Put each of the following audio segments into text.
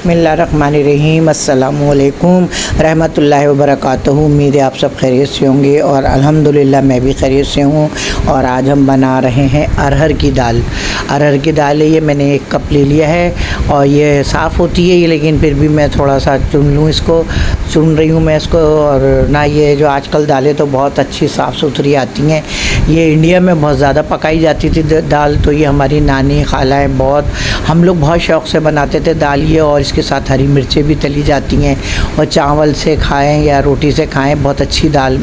बिस्मिल्लाहिर्रहमानिर्रहीम अस्सलामुअलैकुम रहमतुल्लाहि व बरकातहू। उम्मीद है आप सब खैरियत से होंगे और अल्हम्दुलिल्लाह मैं भी खैरियत से हूँ। और आज हम बना रहे हैं अरहर की दाल। अरहर की दाल है, ये मैंने 1 कप ले लिया है और ये साफ़ होती है ये, लेकिन फिर भी मैं थोड़ा सा चुन रही हूँ मैं इसको। और ना ये जो आजकल दालें तो बहुत अच्छी साफ़ सुथरी आती हैं। ये इंडिया में बहुत ज़्यादा पकाई जाती थी दाल, तो ये हमारी नानी खालाएँ हम लोग बहुत शौक़ से बनाते थे दाल ये। और इसके साथ हरी मिर्चें भी तली जाती हैं और चावल से खाएं या रोटी से खाएं, बहुत अच्छी दाल,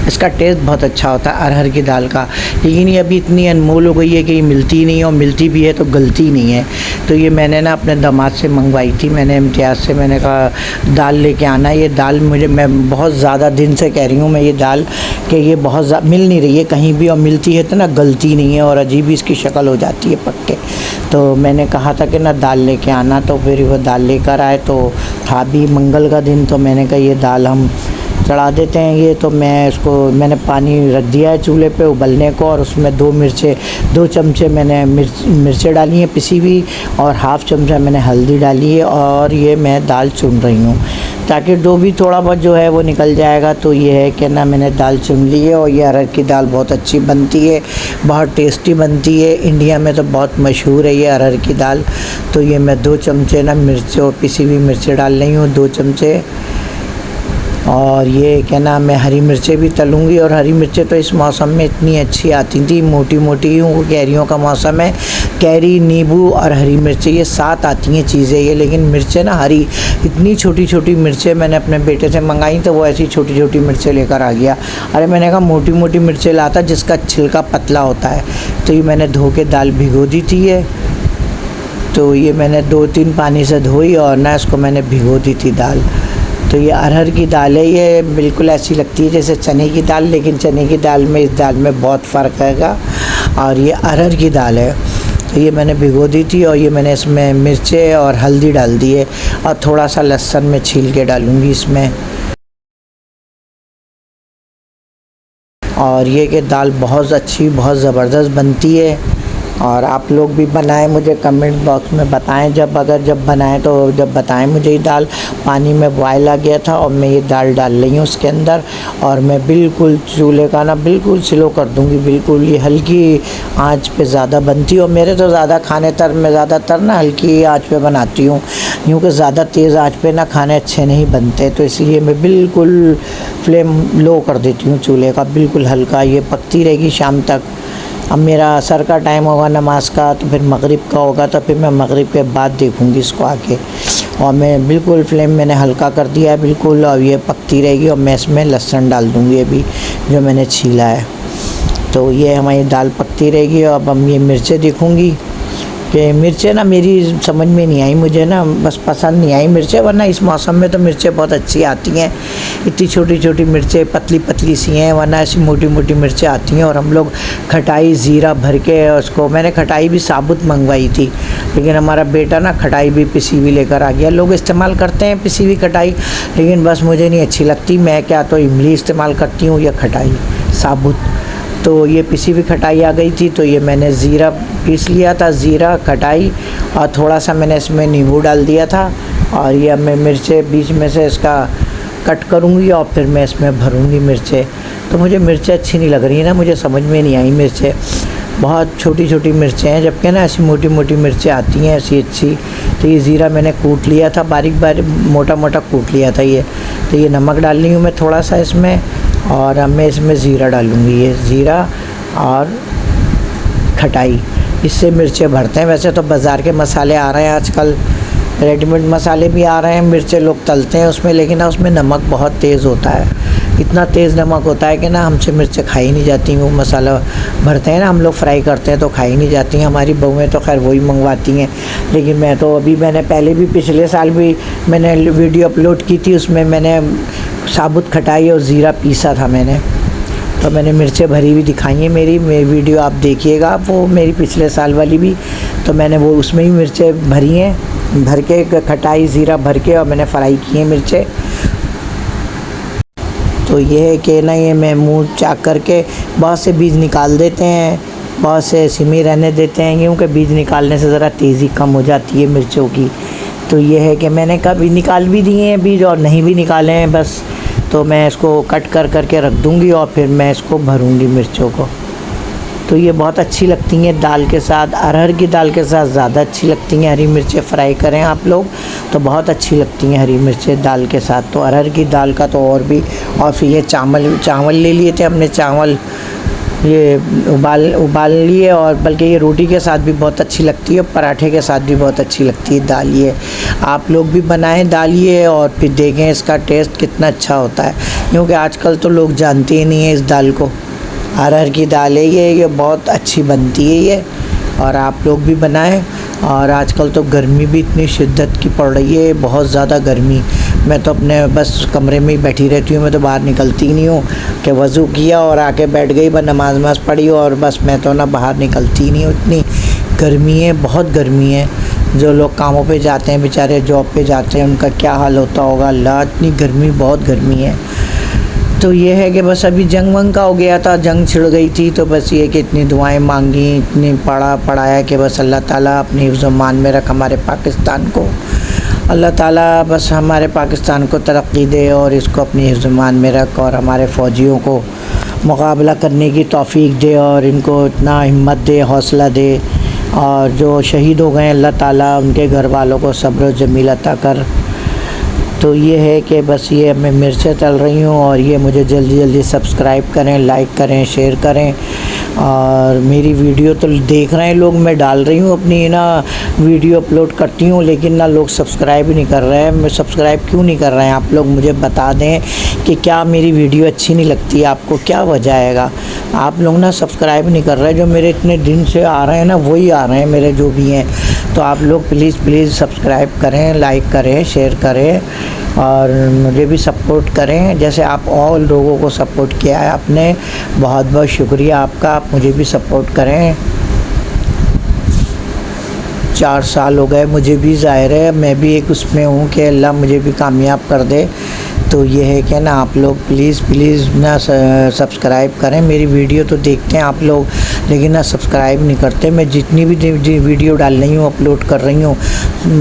इसका टेस्ट बहुत अच्छा होता है अरहर की दाल का। लेकिन ये अभी इतनी अनमोल हो गई है कि ये मिलती नहीं है, और मिलती भी है तो गलती नहीं है। तो ये मैंने ना अपने दामाद से मंगवाई थी, मैंने इम्तियाज़ से, मैंने कहा दाल लेके आना। ये दाल मैं बहुत ज़्यादा दिन से कह रही हूँ मैं ये दाल, कि ये बहुत मिल नहीं रही है कहीं भी, और मिलती है तो ना गलती नहीं है और अजीब ही इसकी शक्ल हो जाती है पक के। तो मैंने कहा था कि ना दाल लेके आना, तो फिर वो दाल लेकर आए। तो था भी मंगल का दिन, तो मैंने कहा ये दाल हम चढ़ा देते हैं ये। तो मैंने पानी रख दिया है चूल्हे पे उबलने को, और उसमें 2 चमचे मैंने मिर्चें डाली हैं पिसी हुई, और ½ चमचा मैंने हल्दी डाली है। और ये मैं दाल चुन रही हूँ ताकि डो भी थोड़ा बहुत जो है वो निकल जाएगा। तो ये है कि ना मैंने दाल चुन ली है, और ये अरहर की दाल बहुत अच्छी बनती है, बहुत टेस्टी बनती है। इंडिया में तो बहुत मशहूर है ये अरहर की दाल। तो ये मैं 2 चमचे ना मिर्चों पिसी हुई मिर्चें डाल रही हूँ, 2 चमचे। और ये क्या ना मैं हरी मिर्चें भी तलूँगी, और हरी मिर्चें तो इस मौसम में इतनी अच्छी आती थी, मोटी मोटी। वो कैरियों का मौसम है, कैरी, नींबू और हरी मिर्चें ये साथ आती हैं चीज़ें ये। लेकिन मिर्चें ना हरी, इतनी छोटी छोटी मिर्चें मैंने अपने बेटे से मंगाई, तो वो ऐसी छोटी छोटी मिर्चें लेकर आ गया। अरे मैंने कहा मोटी मोटी मिर्चें लाता जिसका छिलका पतला होता है। तो ये मैंने धो के दाल भिगो दी थी ये। तो ये मैंने 2-3 पानी से धोई और ना इसको मैंने भिगो दी थी दाल। तो ये अरहर की दाल है, ये बिल्कुल ऐसी लगती है जैसे चने की दाल, लेकिन चने की दाल में इस दाल में बहुत फ़र्क हैगा। और ये अरहर की दाल है। तो ये मैंने भिगो दी थी, और ये मैंने इसमें मिर्चें और हल्दी डाल दी है, और थोड़ा सा लहसुन में छील के डालूँगी इसमें। और ये कि दाल बहुत अच्छी, बहुत ज़बरदस्त बनती है। और आप लोग भी बनाएं, मुझे कमेंट बॉक्स में बताएं जब बनाएं तो जब बताएं मुझे। ये दाल पानी में बॉयल आ गया था, और मैं ये दाल डाल रही हूँ उसके अंदर, और मैं बिल्कुल चूल्हे का ना बिल्कुल स्लो कर दूँगी, बिल्कुल ये हल्की आंच पे ज़्यादा बनती है। और मेरे तो मैं ज़्यादातर ना हल्की आंच पे बनाती हूँ, क्योंकि ज़्यादा तेज़ आंच पे ना खाने अच्छे नहीं बनते। तो इसलिए मैं बिल्कुल फ्लेम लो कर देती हूँ चूल्हे का, बिल्कुल हल्का। ये पकती रहेगी शाम तक। अब मेरा असर का टाइम होगा नमाज का, तो फिर मगरिब का होगा, तो फिर मैं मगरिब के बाद देखूँगी इसको आके। और मैं बिल्कुल फ्लेम मैंने हल्का कर दिया है बिल्कुल, और ये पकती रहेगी। और मैं इसमें लहसुन डाल दूँगी अभी जो मैंने छीला है। तो ये हमारी दाल पकती रहेगी। और अब हम ये मिर्चें देखूँगी कि मिर्चें ना मेरी समझ में नहीं आई, मुझे ना बस पसंद नहीं आई मिर्चें। वरना इस मौसम में तो मिर्चें बहुत अच्छी आती हैं, इतनी छोटी छोटी मिर्चें पतली पतली सी हैं, वरना ऐसी मोटी मोटी मिर्चें आती हैं। और हम लोग खटाई ज़ीरा भर के उसको, मैंने खटाई भी साबुत मंगवाई थी, लेकिन हमारा बेटा ना खटाई भी पिसी हुई लेकर आ गया। लोग इस्तेमाल करते हैं पिसी हुई खटाई, लेकिन बस मुझे नहीं अच्छी लगती। मैं क्या तो इमली इस्तेमाल करती हूँ या खटाई साबुत। तो ये पिसी हुई खटाई आ गई थी, तो ये मैंने ज़ीरा पीस लिया था, ज़ीरा, खटाई, और थोड़ा सा मैंने इसमें नींबू डाल दिया था। और ये मैं मिर्चें बीच में से इसका कट करूँगी, और फिर मैं इसमें भरूँगी मिर्चें। तो मुझे मिर्चें अच्छी नहीं लग रही है ना, मुझे समझ में नहीं आई मिर्चें। बहुत छोटी छोटी मिर्चें हैं, जबकि ना ऐसी मोटी मोटी मिर्चें आती हैं ऐसी अच्छी। तो ये ज़ीरा मैंने कूट लिया था, बारीक बारीक मोटा मोटा कूट लिया था ये। तो ये नमक डाल रही हूँ मैं थोड़ा सा इसमें, और अब मैं इसमें ज़ीरा डालूँगी, ये ज़ीरा और खटाई, इससे मिर्चें भरते हैं। वैसे तो बाज़ार के मसाले आ रहे हैं आजकल, रेडीमेड मसाले भी आ रहे हैं, मिर्चें लोग तलते हैं उसमें, लेकिन ना उसमें नमक बहुत तेज़ होता है, इतना तेज़ नमक होता है कि ना हमसे मिर्चें खाई नहीं जाती। वो मसाला भरते हैं ना हम लोग, फ्राई करते हैं तो खाई नहीं जाती हैं। हमारी बहुएँ तो खैर वही मंगवाती हैं, लेकिन मैं तो मैंने पहले भी पिछले साल भी मैंने वीडियो अपलोड की थी, उसमें मैंने साबुत खटाई और ज़ीरा पीसा था मैंने। तो मैंने मिर्चें भरी हुई दिखाई हैं मेरी वीडियो, आप देखिएगा वो मेरी पिछले साल वाली भी। तो मैंने वो उसमें ही मिर्चें भरी हैं, भर के खटाई ज़ीरा भर के, और मैंने फ्राई की हैं मिर्चें। तो ये है कि ना ये मैं मुँह चाक करके, बहुत से बीज निकाल देते हैं, बहुत से सिमी रहने देते हैं, क्योंकि बीज निकालने से ज़रा तेज़ी कम हो जाती है मिर्चों की। तो ये है कि मैंने कभी निकाल भी दिए हैं बीज और नहीं भी निकाले हैं बस, तो मैं इसको कट कर करके रख दूँगी और फिर मैं इसको भरूँगी मिर्चों को। तो ये बहुत अच्छी लगती हैं दाल के साथ, अरहर की दाल के साथ ज़्यादा अच्छी लगती हैं। हरी मिर्चें फ्राई करें आप लोग तो बहुत अच्छी लगती हैं हरी मिर्चें दाल के साथ। तो अरहर की दाल का तो और भी। और फिर ये चावल ले लिए थे हमने, चावल ये उबाल लिए, और बल्कि ये रोटी के साथ भी बहुत अच्छी लगती है, पराठे के साथ भी बहुत अच्छी लगती है दाल। ये आप लोग भी बनाएं दाल ये, और फिर देखें इसका टेस्ट कितना अच्छा होता है, क्योंकि आजकल तो लोग जानते ही नहीं हैं इस दाल को। अरहर की दाल है ये बहुत अच्छी बनती है ये, और आप लोग भी बनाएं। और आजकल तो गर्मी भी इतनी शिद्दत की पड़ रही है, बहुत ज़्यादा गर्मी। मैं तो अपने बस कमरे में ही बैठी रहती हूँ, मैं तो बाहर निकलती ही नहीं हूँ कि वज़ू किया और आके बैठ गई, बस नमाज पढ़ी और बस, मैं तो ना बाहर निकलती ही नहीं हूँ। इतनी गर्मी है, बहुत गर्मी है। जो लोग कामों पे जाते हैं बेचारे, जॉब पे जाते हैं, उनका क्या हाल होता होगा अल्लाह, इतनी गर्मी, बहुत गर्मी है। तो ये है कि बस अभी जंग वंग का हो गया था, जंग छिड़ गई थी, तो बस ये कि इतनी दुआएं मांगी, इतनी पढ़ाया कि बस अल्लाह ताला अपनी हिफ्ज़ व मान में रख हमारे पाकिस्तान को। अल्लाह ताला बस हमारे पाकिस्तान को तरक्की दे और इसको अपनी हिफ्ज़ व मान में रख, और हमारे फ़ौजियों को मुकाबला करने की तौफ़ीक दे और इनको इतना हिम्मत दे, हौसला दे। और जो शहीद हो गए अल्लाह ताला उनके घर वालों को सब्र जमील अता कर। तो ये है कि बस ये मैं मिर्चें तल रही हूँ, और ये मुझे जल्दी जल्दी सब्सक्राइब करें, लाइक करें, शेयर करें। और मेरी वीडियो तो देख रहे हैं लोग, मैं डाल रही हूँ अपनी ना वीडियो अपलोड करती हूँ, लेकिन ना लोग सब्सक्राइब ही नहीं कर रहे हैं। मैं सब्सक्राइब क्यों नहीं कर रहे हैं आप लोग मुझे बता दें कि क्या मेरी वीडियो अच्छी नहीं लगती आपको, क्या वजह आएगा? आप लोग ना सब्सक्राइब नहीं कर रहे, जो मेरे इतने दिन से आ रहे हैं ना वही आ रहे हैं मेरे जो भी हैं। तो आप लोग प्लीज़ सब्सक्राइब करें, लाइक करें, शेयर करें और मुझे भी सपोर्ट करें, जैसे आप और लोगों को सपोर्ट किया है आपने। बहुत बहुत शुक्रिया आपका, आप मुझे भी सपोर्ट करें। 4 साल हो गए मुझे भी, ज़ाहिर है मैं भी एक उसमें हूँ कि अल्लाह मुझे भी कामयाब कर दे। तो ये है कि ना आप लोग प्लीज़ ना सब्सक्राइब करें। मेरी वीडियो तो देखते हैं आप लोग, लेकिन ना सब्सक्राइब नहीं करते। मैं जितनी भी वीडियो डाल रही हूँ, अपलोड कर रही हूँ,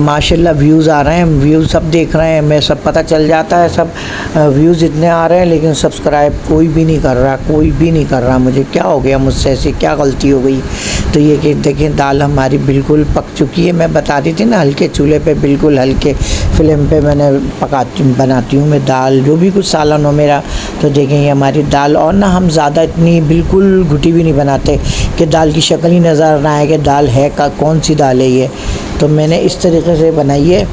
माशाल्लाह व्यूज़ आ रहे हैं, व्यूज़ सब देख रहे हैं, मैं सब पता चल जाता है, सब व्यूज़ इतने आ रहे हैं, लेकिन सब्सक्राइब कोई भी नहीं कर रहा, कोई भी नहीं कर रहा। मुझे क्या हो गया, मुझसे ऐसी क्या गलती हो गई? तो ये कि देखें दाल हमारी बिल्कुल पक चुकी है। मैं बता रही थी ना, हल्के चूल्हे पे, बिल्कुल हल्के फ्लेम पे मैंने बनाती हूँ मैं दाल, जो भी कुछ सालन हो मेरा। तो देखें ये हमारी दाल, और ना हम ज़्यादा इतनी बिल्कुल घुटी भी नहीं बनाते कि दाल की शक्ल ही नज़र ना आए कि दाल है कौन सी दाल है ये। तो मैंने इस तरीके से बनाई है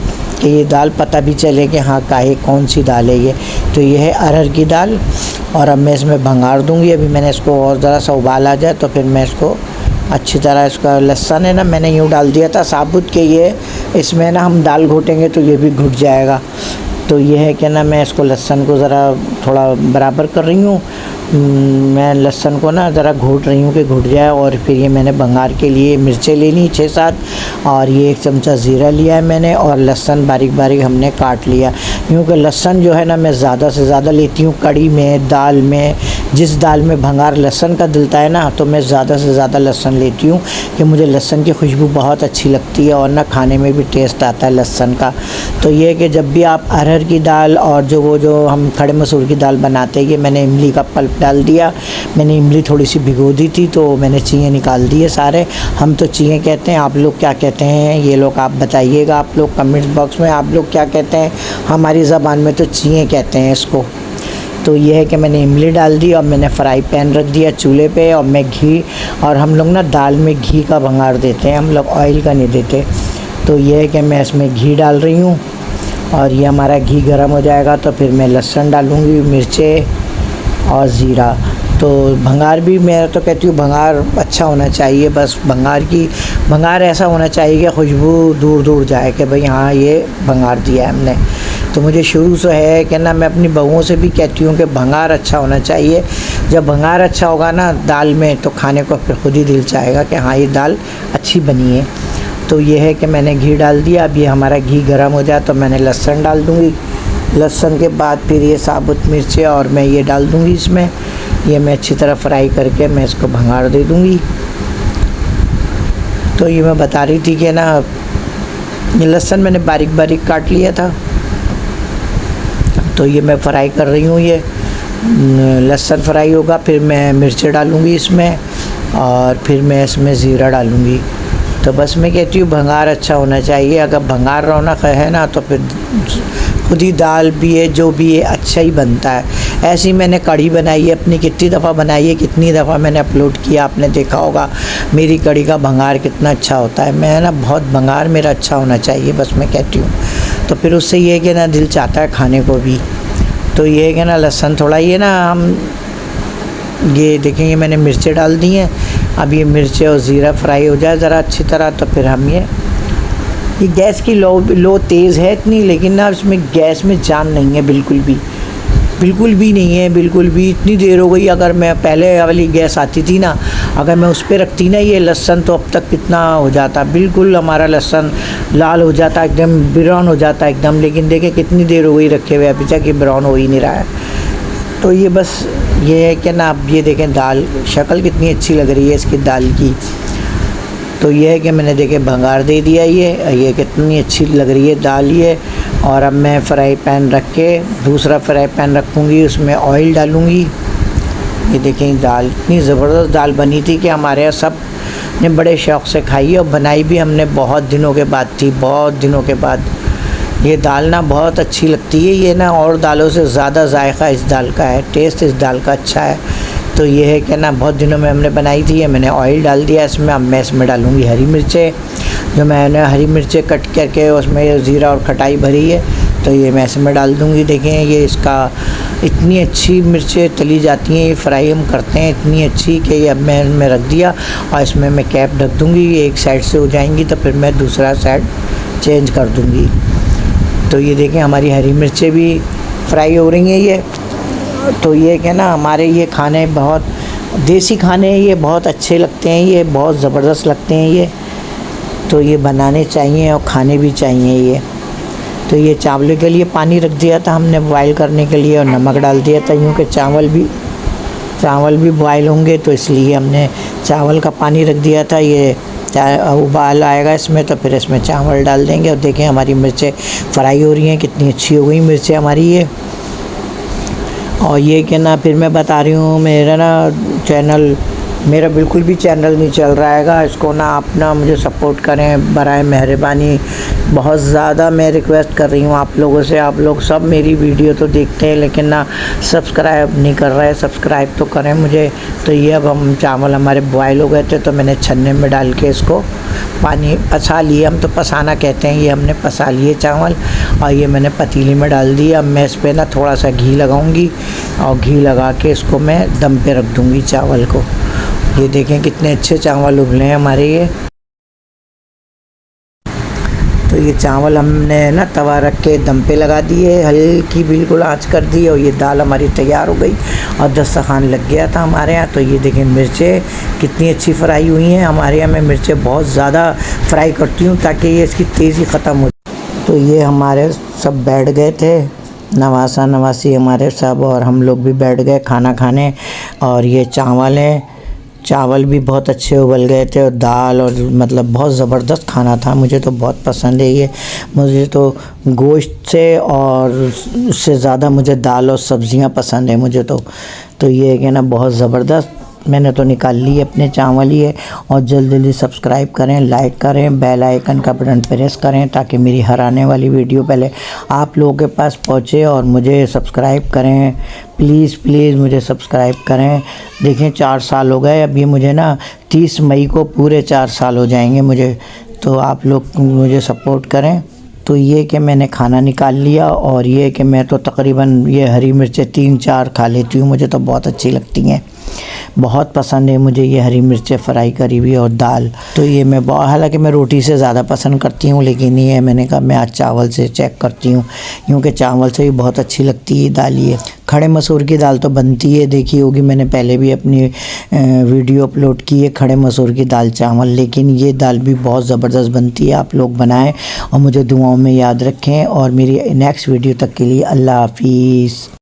कि ये दाल पता भी चले कि हाँ काहे कौन सी दाल है ये। तो ये है अरहर की दाल, और अब मैं इसमें भंगार दूँगी। अभी मैंने इसको और ज़रा सा उबाल आ जाए तो फिर मैं इसको अच्छी तरह, इसका लहसुन है ना मैंने यूँ डाल दिया था साबुत के, ये इसमें ना हम दाल घोटेंगे तो ये भी घुट जाएगा। तो ये है कि ना मैं इसको लहसुन को ज़रा थोड़ा बराबर कर रही हूँ, मैं लहसुन को ना ज़रा घोट रही हूँ कि घुट जाए। और फिर ये मैंने भंगार के लिए मिर्चें ले ली 6-7, और ये 1 चमचा ज़ीरा लिया है मैंने, और लहसुन बारीक बारीक हमने काट लिया। क्योंकि लहसुन जो है ना मैं ज़्यादा से ज़्यादा लेती हूँ कड़ी में, दाल में, जिस दाल में भंगार लहसुन का डलता है ना, तो मैं ज़्यादा से ज़्यादा लहसुन लेती हूँ कि मुझे लहसुन की खुशबू बहुत अच्छी लगती है, और ना खाने में भी टेस्ट आता है लहसुन का। तो ये कि जब भी आप अरहर की दाल और जो हम खड़े मसूर की दाल बनाते हैं, ये मैंने इमली का पल्प डाल दिया। मैंने इमली थोड़ी सी भिगो दी थी, तो मैंने चीज़ें निकाल दिए सारे। हम तो चीज़ें कहते हैं, आप लोग क्या कहते हैं ये लोग आप बताइएगा, आप लोग कमेंट बॉक्स में आप लोग क्या कहते हैं। हमारी ज़बान में तो चीज़ें कहते हैं इसको। तो ये है कि मैंने इमली डाल दी, और मैंने फ्राई पैन रख दिया चूल्हे पे, और मैं घी, और हम लोग ना दाल में घी का भंगार देते हैं, हम लोग ऑयल का नहीं देते। तो ये है कि मैं इसमें घी डाल रही हूँ, और ये हमारा घी गर्म हो जाएगा तो फिर मैं लहसुन डालूँगी, मिर्चें और ज़ीरा। तो भंगार भी मैं तो कहती हूँ भंगार अच्छा होना चाहिए, बस भंगार ऐसा होना चाहिए कि खुशबू दूर दूर जाए कि भाई हाँ ये भंगार दिया है हमने। तो मुझे शुरू से है कि ना मैं अपनी बहुओं से भी कहती हूँ कि भंगार अच्छा होना चाहिए। जब भंगार अच्छा होगा ना दाल में, तो खाने को फिर खुद ही दिल चाहेगा कि हाँ ये दाल अच्छी बनी है। तो ये है कि मैंने घी डाल दिया। अब ये हमारा घी गर्म हो जाए तो मैंने लहसुन डाल दूँगी। लहसुन के बाद फिर ये साबुत मिर्चें और मैं ये डाल दूँगी इसमें। ये मैं अच्छी तरह फ्राई करके मैं इसको भंगार दे दूँगी। तो ये मैं बता रही थी कि ना ये लहसुन मैंने बारीक बारीक काट लिया था, तो ये मैं फ्राई कर रही हूँ। ये लहसुन फ्राई होगा, फिर मैं मिर्च डालूँगी इसमें, और फिर मैं इसमें ज़ीरा डालूँगी। तो बस मैं कहती हूँ भंगार अच्छा होना चाहिए। अगर भंगार रौनक है ना, तो फिर खुद ही दाल भी है जो भी है अच्छा ही बनता है। ऐसी मैंने कढ़ी बनाई है अपनी, कितनी दफ़ा बनाई है, कितनी दफ़ा मैंने अपलोड किया, आपने देखा होगा मेरी कढ़ी का भंगार कितना अच्छा होता है। मैं ना बहुत भंगार मेरा अच्छा होना चाहिए, बस मैं कहती हूँ। तो फिर उससे ये है कि ना दिल चाहता है खाने को भी। तो ये है कि ना लहसुन थोड़ा ये ना हम ये देखेंगे, मैंने मिर्चें डाल दी हैं। अब ये मिर्चें और ज़ीरा फ्राई हो जाए ज़रा अच्छी तरह, तो फिर हम ये गैस की लो तेज़ है इतनी, लेकिन ना इसमें गैस में जान नहीं है बिल्कुल भी नहीं है, बिल्कुल भी। इतनी देर हो गई, अगर मैं पहले वाली गैस आती थी ना, अगर मैं उस पर रखती ना ये लहसुन, तो अब तक कितना हो जाता, बिल्कुल हमारा लहसुन लाल हो जाता, एकदम ब्राउन हो जाता एकदम। लेकिन देखिए कितनी देर हो गई रखे हुए, अभी तक ये ब्राउन हो ही नहीं रहा है। तो ये बस ये है कि ना, अब ये देखें दाल शक्ल कितनी अच्छी लग रही है इसकी दाल की। तो ये है कि मैंने देखे भंगार दे दिया, ये कितनी अच्छी लग रही है दाल ये। और अब मैं फ्राई पैन रख के दूसरा फ्राई पैन रखूँगी, उसमें ऑयल डालूँगी। ये देखें दाल इतनी ज़बरदस्त दाल बनी थी कि हमारे यहाँ सब ने बड़े शौक़ से खाई है, और बनाई भी हमने बहुत दिनों के बाद थी, बहुत दिनों के बाद। ये दाल ना बहुत अच्छी लगती है, ये ना और दालों से ज़्यादा जायका इस दाल का है, टेस्ट इस दाल का अच्छा है। तो ये है कि ना बहुत दिनों में हमने बनाई थी ये, मैंने ऑयल डाल दिया इसमें। अब मैं इसमें डालूँगी हरी मिर्चें, जो मैंने हरी मिर्चें कट करके उसमें ज़ीरा और खटाई भरी है, तो ये मैं इसमें डाल दूँगी। देखें ये इसका इतनी अच्छी मिर्चें तली जाती हैं, ये फ्राई हम करते हैं इतनी अच्छी कि ये अब मैं इनमें रख दिया, और इसमें मैं कैप ढक दूँगी। ये एक साइड से हो जाएंगी, तो फिर मैं दूसरा साइड चेंज कर दूँगी। तो ये देखें हमारी हरी मिर्चें भी फ्राई हो रही हैं ये। तो ये कि ना हमारे ये खाने बहुत देसी खाने हैं, ये बहुत अच्छे लगते हैं, ये बहुत ज़बरदस्त लगते हैं ये। तो ये बनाने चाहिए और खाने भी चाहिए ये। तो ये चावल के लिए पानी रख दिया था हमने बॉयल करने के लिए, और नमक डाल दिया था, यूँ कि चावल भी बॉयल होंगे, तो इसलिए हमने चावल का पानी रख दिया था। ये उबाल आएगा इसमें, तो फिर इसमें चावल डाल देंगे। और देखें हमारी मिर्चें फ्राई हो रही हैं, कितनी अच्छी हो गई मिर्चें हमारी ये। और ये कि ना फिर मैं बता रही हूँ, मेरा बिल्कुल भी चैनल नहीं चल रहा हैगा, इसको ना आप ना मुझे सपोर्ट करें बराए मेहरबानी। बहुत ज़्यादा मैं रिक्वेस्ट कर रही हूँ आप लोगों से। आप लोग सब मेरी वीडियो तो देखते हैं, लेकिन ना सब्सक्राइब नहीं कर रहे। सब्सक्राइब तो करें मुझे। तो ये अब हम चावल हमारे बॉयल हो गए थे, तो मैंने छन्ने में डाल के इसको पानी पसा लिए, हम तो पसाना कहते हैं, ये हमने पसा लिए चावल। और ये मैंने पतीली में डाल दिया। अब मैं इस पर ना थोड़ा सा घी लगाऊंगी, और घी लगा के इसको मैं दम पे रख दूंगी चावल को। ये देखें कितने अच्छे चावल उबले हैं हमारे ये। तो ये चावल हमने ना तवा रख के दम पे लगा दिए, हल्की बिल्कुल आंच कर दी, और ये दाल हमारी तैयार हो गई और दस्तरखान लग गया था हमारे यहाँ। तो ये देखें मिर्चें कितनी अच्छी फ्राई हुई हैं। हमारे यहाँ मैं मिर्चें बहुत ज़्यादा फ्राई करती हूँ ताकि ये इसकी तेज़ी ख़त्म हो। तो ये हमारे सब बैठ गए थे, नवासा नवासी हमारे सब, और हम लोग भी बैठ गए खाना खाने। और ये चावल है, चावल भी बहुत अच्छे उबल गए थे, और दाल, और मतलब बहुत ज़बरदस्त खाना था। मुझे तो बहुत पसंद है ये। मुझे तो गोश्त से और उससे ज़्यादा मुझे दाल और सब्ज़ियाँ पसंद है मुझे तो ये है कि ना बहुत ज़बरदस्त। मैंने तो निकाल ली अपने चावल ये। और जल्दी सब्सक्राइब करें, लाइक करें, बेल आइकन का बटन प्रेस करें, ताकि मेरी हर आने वाली वीडियो पहले आप लोगों के पास पहुंचे। और मुझे सब्सक्राइब करें, प्लीज़ मुझे सब्सक्राइब करें। देखें 4 साल हो गए, अब ये मुझे ना 30 मई को पूरे 4 साल हो जाएंगे मुझे। तो आप लोग मुझे सपोर्ट करें। तो ये कि मैंने खाना निकाल लिया, और ये कि मैं तो तकरीबन ये हरी मिर्चें 3-4 खा लेती हूँ, मुझे तो बहुत अच्छी लगती हैं, बहुत पसंद है मुझे ये हरी मिर्चें फ्राई करी हुई और दाल। तो ये मैं हालांकि मैं रोटी से ज़्यादा पसंद करती हूँ, लेकिन ये मैंने कहा मैं आज चावल से चेक करती हूँ, क्योंकि चावल से भी बहुत अच्छी लगती है दाल ये। खड़े मसूर की दाल तो बनती है, देखी होगी मैंने पहले भी अपनी वीडियो अपलोड की है खड़े मसूर की दाल चावल, लेकिन ये दाल भी बहुत ज़बरदस्त बनती है। आप लोग बनाएं और मुझे दुआओं में याद रखें। और मेरी नेक्स्ट वीडियो तक के लिए अल्लाह हाफिज़।